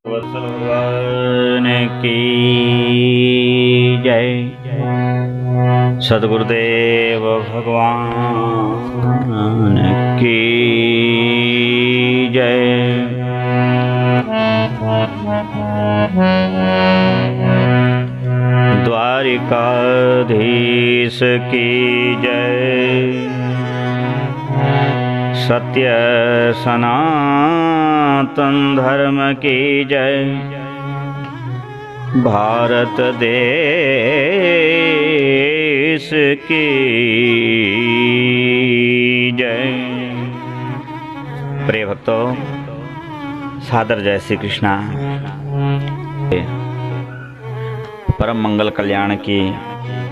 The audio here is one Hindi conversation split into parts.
भगवान की जय। सद्गुरुदेव भगवान की जय। द्वारिकाधीश की जय। सत्य सनातन धर्म की जय। भारत देश की जय। प्रिय भक्तों, सादर जय श्री कृष्णा। परम मंगल कल्याण की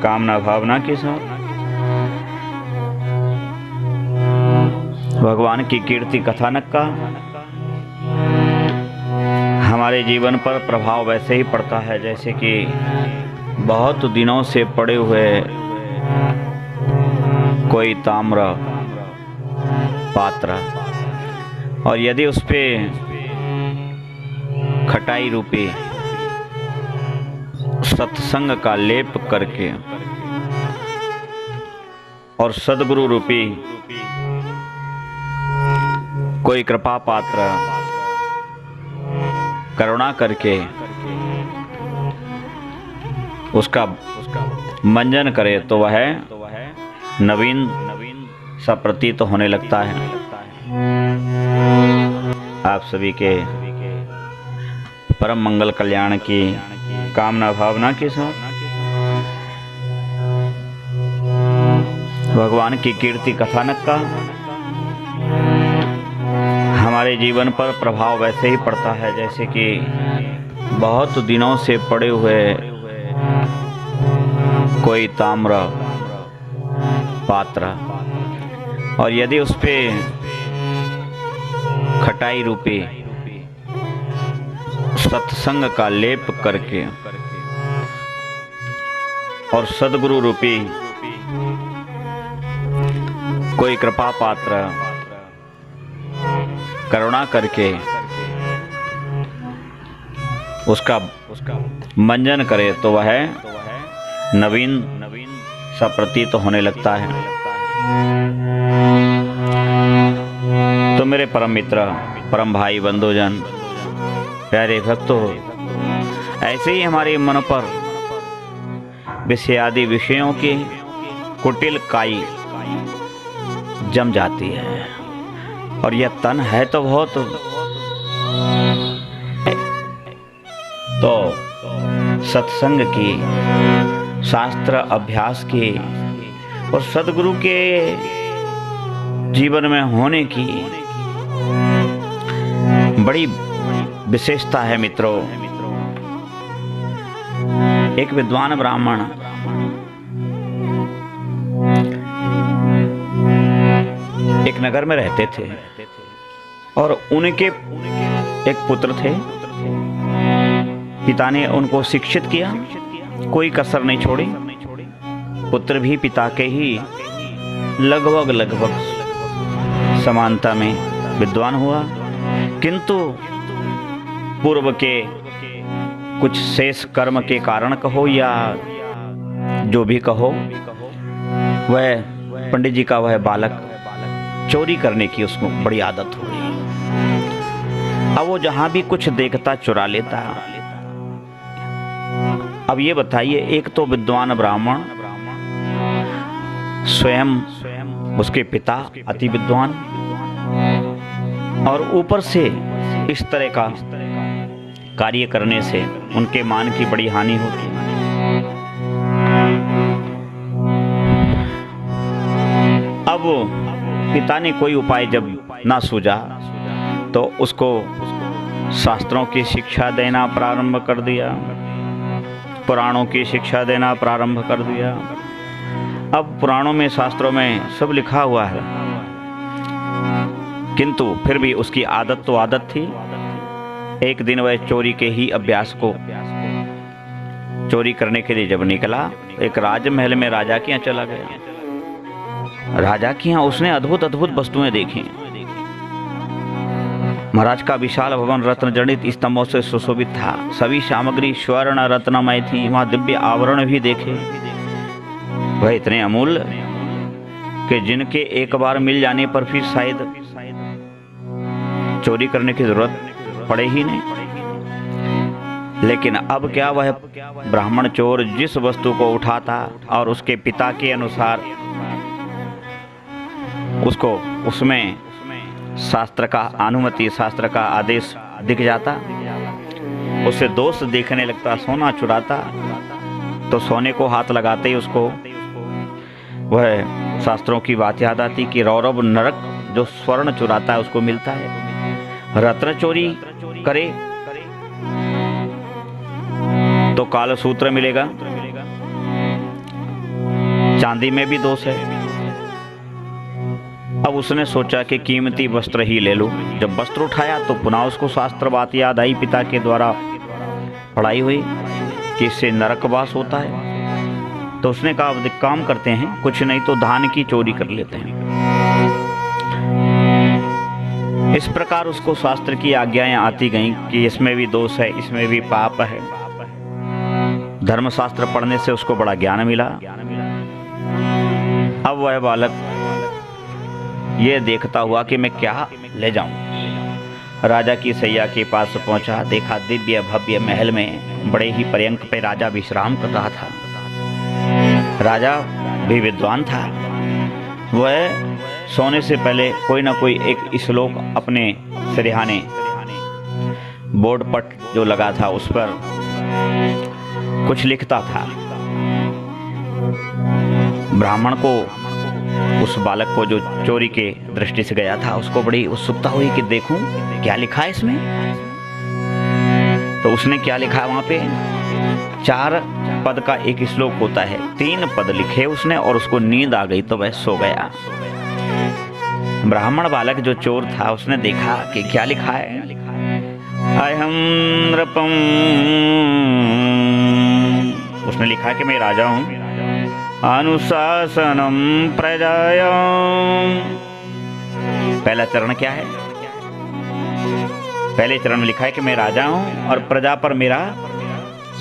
कामना भावना के साथ भगवान की कीर्ति कथानक का हमारे जीवन पर प्रभाव वैसे ही पड़ता है जैसे कि बहुत दिनों से पड़े हुए कोई ताम्र पात्र, और यदि उस पे खटाई रूपी सत्संग का लेप करके और सद्गुरु रूपी कोई कृपा पात्र करुणा करके उसका मंजन करे तो वह नवीन सा प्रतीत होने लगता है। आप सभी के परम मंगल कल्याण की कामना भावना के साथ भगवान की कीर्ति कथानक का हमारे जीवन पर प्रभाव वैसे ही पड़ता है जैसे कि बहुत दिनों से पड़े हुए कोई ताम्र पात्र, और यदि उस पे खटाई रूपी सत्संग का लेप करके और सद्गुरु रूपी कोई कृपा पात्र करुणा करके उसका मंजन करे तो वह नवीन सा प्रतीत होने लगता है। तो मेरे परम मित्र, परम भाई, बंधुजन, प्यारे भक्तों, ऐसे ही हमारे मन पर विषयादि विषयों की कुटिल काई जम जाती है, और यह तन है तो बहुत तो सत्संग की, शास्त्र अभ्यास की और सद्गुरु के जीवन में होने की बड़ी विशेषता है। मित्रों, एक विद्वान ब्राह्मण एक नगर में रहते थे और उनके एक पुत्र थे। पिता ने उनको शिक्षित किया, कोई कसर नहीं छोड़ी। पुत्र भी पिता के ही लगभग समानता में विद्वान हुआ, किंतु पूर्व के कुछ शेष कर्म के कारण कहो या जो भी कहो, वह पंडित जी का वह बालक चोरी करने की उसको बड़ी आदत हो गई। अब वो जहां भी कुछ देखता चुरा लेता। अब ये बताइए, एक तो विद्वान ब्राह्मण, स्वयं उसके पिता अति विद्वान, और ऊपर से इस तरह का कार्य करने से उनके मान की बड़ी हानि होती है। अब पिता ने कोई उपाय जब ना सूझा तो उसको शास्त्रों की शिक्षा देना प्रारंभ कर दिया, पुराणों की शिक्षा देना प्रारंभ कर दिया। अब पुराणों में, शास्त्रों में सब लिखा हुआ है, किंतु फिर भी उसकी आदत तो आदत थी। एक दिन वह चोरी के ही अभ्यास को चोरी करने के लिए जब निकला, एक राजमहल में राजा के यहाँ चला गया। राजा के यहाँ उसने अद्भुत अद्भुत वस्तुएं देखी। महाराज का विशाल भवन रत्न जड़ित स्तंभों से सुशोभित था। सभी सामग्री स्वर्ण रत्नमय थी। वहां दिव्य आवरण भी देखे, वह इतने अमूल्य कि जिनके एक बार मिल जाने पर फिर शायद चोरी करने की जरूरत पड़े ही नहीं। लेकिन अब क्या, वह ब्राह्मण चोर जिस वस्तु को उठाता और उसके पिता के अनुसार उसको उसमें शास्त्र का अनुमति, शास्त्र का आदेश दिख जाता, उसे दोष देखने लगता, सोना चुराता तो सोने को हाथ लगाते ही उसको वह शास्त्रों की बात याद आती कि रौरव नरक जो स्वर्ण चुराता है उसको मिलता है। रत्न चोरी करे तो कालसूत्र मिलेगा, चांदी में भी दोष है। अब उसने सोचा कि कीमती वस्त्र ही ले लो। जब वस्त्र उठाया तो पुनः उसको शास्त्र बात याद आई, पिता के द्वारा पढ़ाई हुई कि इससे नरकवास होता है। तो उसने कहा अब काम करते हैं, कुछ नहीं तो धान की चोरी कर लेते हैं। इस प्रकार उसको शास्त्र की आज्ञाएं आती गईं कि इसमें भी दोष है, इसमें भी पाप है। धर्मशास्त्र पढ़ने से उसको बड़ा ज्ञान मिला। अब वह बालक ये देखता हुआ कि मैं क्या ले जाऊं, राजा की सैया के पास पहुंचा। देखा दिव्य भव्य महल में बड़े ही पर्यंक पे राजा विश्राम कर रहा था। राजा भी विद्वान था। वह सोने से पहले कोई ना कोई एक श्लोक अपने सिरहाने बोर्ड पट जो लगा था उस पर कुछ लिखता था। ब्राह्मण को, उस बालक को जो चोरी के दृष्टि से गया था, उसको बड़ी उत्सुकता हुई कि देखूं क्या लिखा है इसमें। तो उसने क्या लिखा है वहां पे, 4 पद का एक श्लोक होता है, 3 पद लिखे उसने और उसको नींद आ गई तो वह सो गया। ब्राह्मण बालक जो चोर था उसने देखा कि क्या लिखा है, अहम नृपम, उसने लिखा कि मैं राजा हूं, अनुशासनम प्रजायाम। पहला चरण क्या है, पहले चरण में लिखा है कि मैं राजा हूं और प्रजा पर मेरा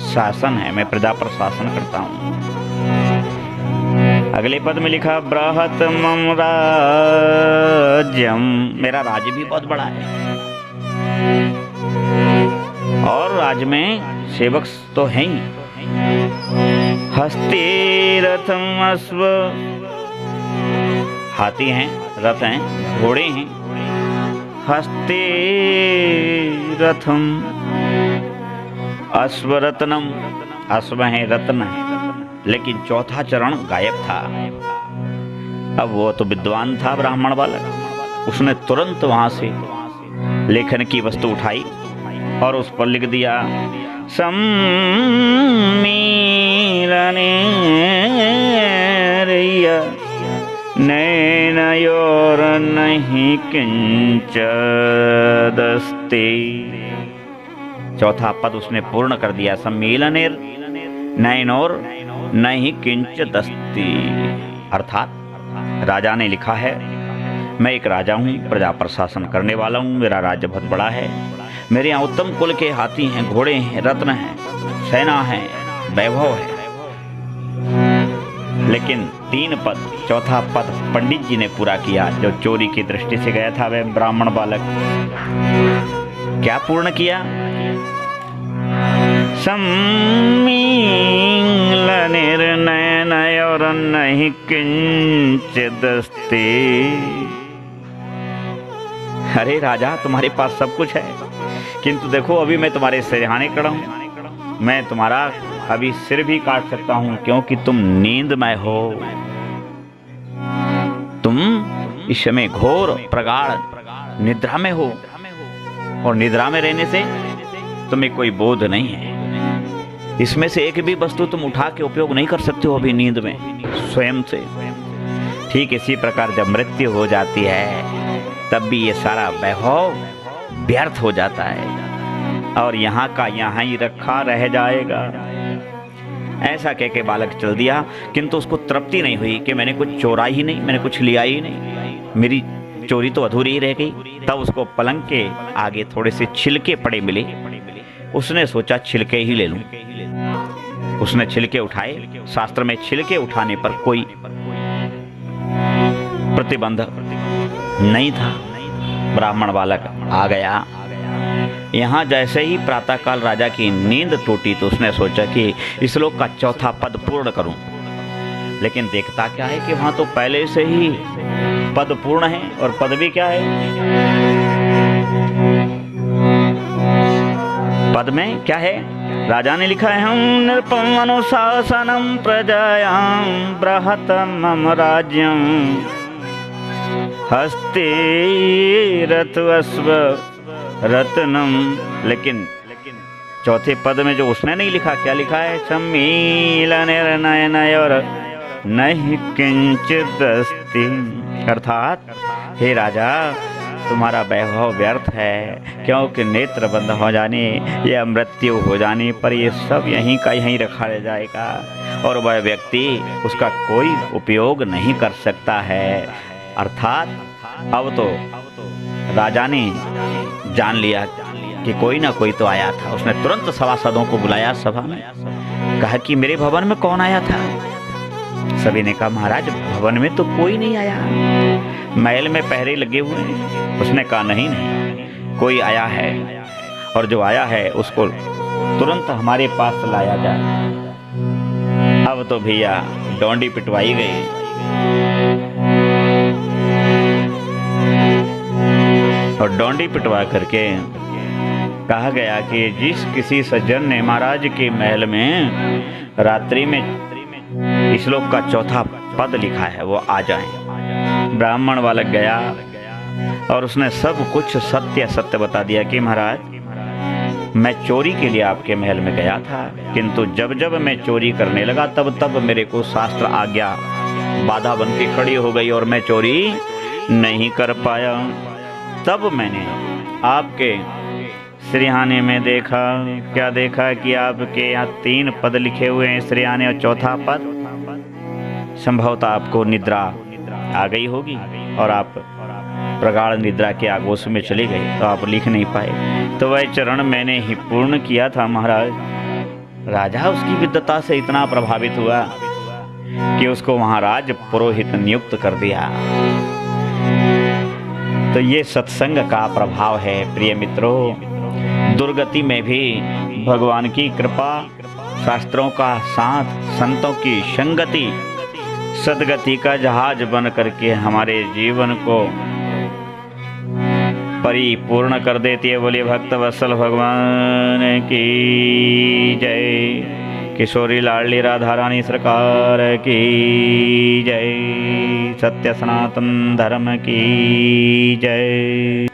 शासन है, मैं प्रजा पर शासन करता हूं। अगले पद में लिखा बृहत मम राज्यम, मेरा राज्य भी बहुत बड़ा है और राज्य में सेवक तो हैं ही। हस्ते रथम अश्व, हाथी हैं, रथ हैं, घोड़े हैं। हस्ते रथम अश्वरत्नम, अश्व हैं, रत्न है। लेकिन चौथा चरण गायब था। अब वो तो विद्वान था ब्राह्मण बालक, उसने तुरंत वहां से लेखन की वस्तु उठाई और उस पर लिख दिया सम्मीलने रैया नैनयोर नहीं किंच दस्ते। चौथा पद उसने पूर्ण कर दिया, सम्मीलनेर नैनोर नहीं किंच दस्ती। अर्थात राजा ने लिखा है मैं एक राजा हूँ, प्रजा पर शासन करने वाला हूँ, मेरा राज्य बहुत बड़ा है, मेरे यहाँ उत्तम कुल के हाथी हैं, घोड़े हैं, रत्न हैं, सेना है, वैभव है। लेकिन 3 पद, चौथा पद पंडित जी ने पूरा किया। जो चोरी की दृष्टि से गया था वह ब्राह्मण बालक, क्या पूर्ण किया, निर्णय और नहीं किंचिदस्ति। अरे राजा तुम्हारे पास सब कुछ है, किंतु देखो अभी मैं तुम्हारे सिरहाने खड़ा हूं, मैं तुम्हारा अभी सिर भी काट सकता हूं क्योंकि तुम नींद में हो। तुम इस समय घोर प्रगाढ़ निद्रा में हो और निद्रा में रहने से तुम्हें कोई बोध नहीं है। इसमें से एक भी वस्तु तुम उठा के उपयोग नहीं कर सकते हो अभी नींद में स्वयं से। ठीक इसी प्रकार जब मृत्यु हो जाती है तब भी ये सारा वैभव व्यर्थ हो जाता है और यहाँ का यहाँ ही रखा रह जाएगा। ऐसा कह के बालक चल दिया, किंतु उसको तृप्ति नहीं हुई कि मैंने कुछ चोरा ही नहीं, मैंने कुछ लिया ही नहीं, मेरी चोरी तो अधूरी ही रह गई। तब उसको पलंग के आगे थोड़े से छिलके पड़े मिले। उसने सोचा छिलके ही ले लूं। उसने छिलके उठाए। शास्त्र में छिलके उठाने पर कोई प्रतिबंध नहीं था। ब्राह्मण बालक आ गया। यहाँ जैसे ही प्रातःकाल राजा की नींद टूटी तो उसने सोचा कि इस श्लोक का चौथा पद पूर्ण करूं। लेकिन देखता क्या है कि वहां तो पहले से ही पद पूर्ण है। और पद भी क्या है, पद में क्या है, राजा ने लिखा है हम नृपम अनुशासनम प्रजायाम बृहतम राज्यम हस्ते रथवस्व रत्नम। लेकिन चौथे पद में जो उसने नहीं लिखा, क्या लिखा है, सम्मीलन निर्णय और नहीं किंचित अस्ति। अर्थात हे राजा तुम्हारा वैभव व्यर्थ है, क्योंकि नेत्र बंद हो जाने या मृत्यु हो जाने पर ये सब यहीं का यहीं रखा रह जाएगा और वह व्यक्ति उसका कोई उपयोग नहीं कर सकता है। अर्थात अब तो राजा ने जान लिया कि कोई ना कोई तो आया था। उसने तुरंत सभासदों को बुलाया सभा में, कहा कि मेरे भवन में कौन आया था। सभी ने कहा महाराज भवन में तो कोई नहीं आया, महल में पहरे लगे हुए हैं। उसने कहा नहीं नहीं, कोई आया है और जो आया है उसको तुरंत हमारे पास लाया जाए। अब तो भैया डोंडी पिटवाई गई और डोंडी पिटवा करके कहा गया कि जिस किसी सज्जन ने महाराज के महल में रात्रि में श्लोक का चौथा पद लिखा है वो आ जाए। ब्राह्मण बालक गया और उसने सब कुछ सत्य सत्य बता दिया कि महाराज मैं चोरी के लिए आपके महल में गया था, किंतु जब जब मैं चोरी करने लगा तब तब मेरे को शास्त्र आज्ञा बाधा बन के खड़ी हो गई और मैं चोरी नहीं कर पाया। तब मैंने आपके सिरहाने में देखा, क्या देखा कि आपके यहाँ 3 पद लिखे हुए हैं सिरहाने और चौथा पद। संभवतः आपको निद्रा आ गई होगी और आप प्रगाढ़ निद्रा के आगोश में चले गए तो आप लिख नहीं पाए। तो वह चरण मैंने ही पूर्ण किया था महाराज। राजा उसकी विद्वता से इतना प्रभावित हुआ कि उसको महाराज पुरोहित नियुक्त कर दिया। तो ये सत्संग का प्रभाव है प्रिय मित्रों। दुर्गति में भी भगवान की कृपा, शास्त्रों का साथ, संतों की संगति सदगति का जहाज बन करके हमारे जीवन को परिपूर्ण कर देती है। बोलिए भक्त वत्सल भगवान की जय। किशोरी लाडली राधा रानी सरकार की जय। सत्य सनातन धर्म की जय।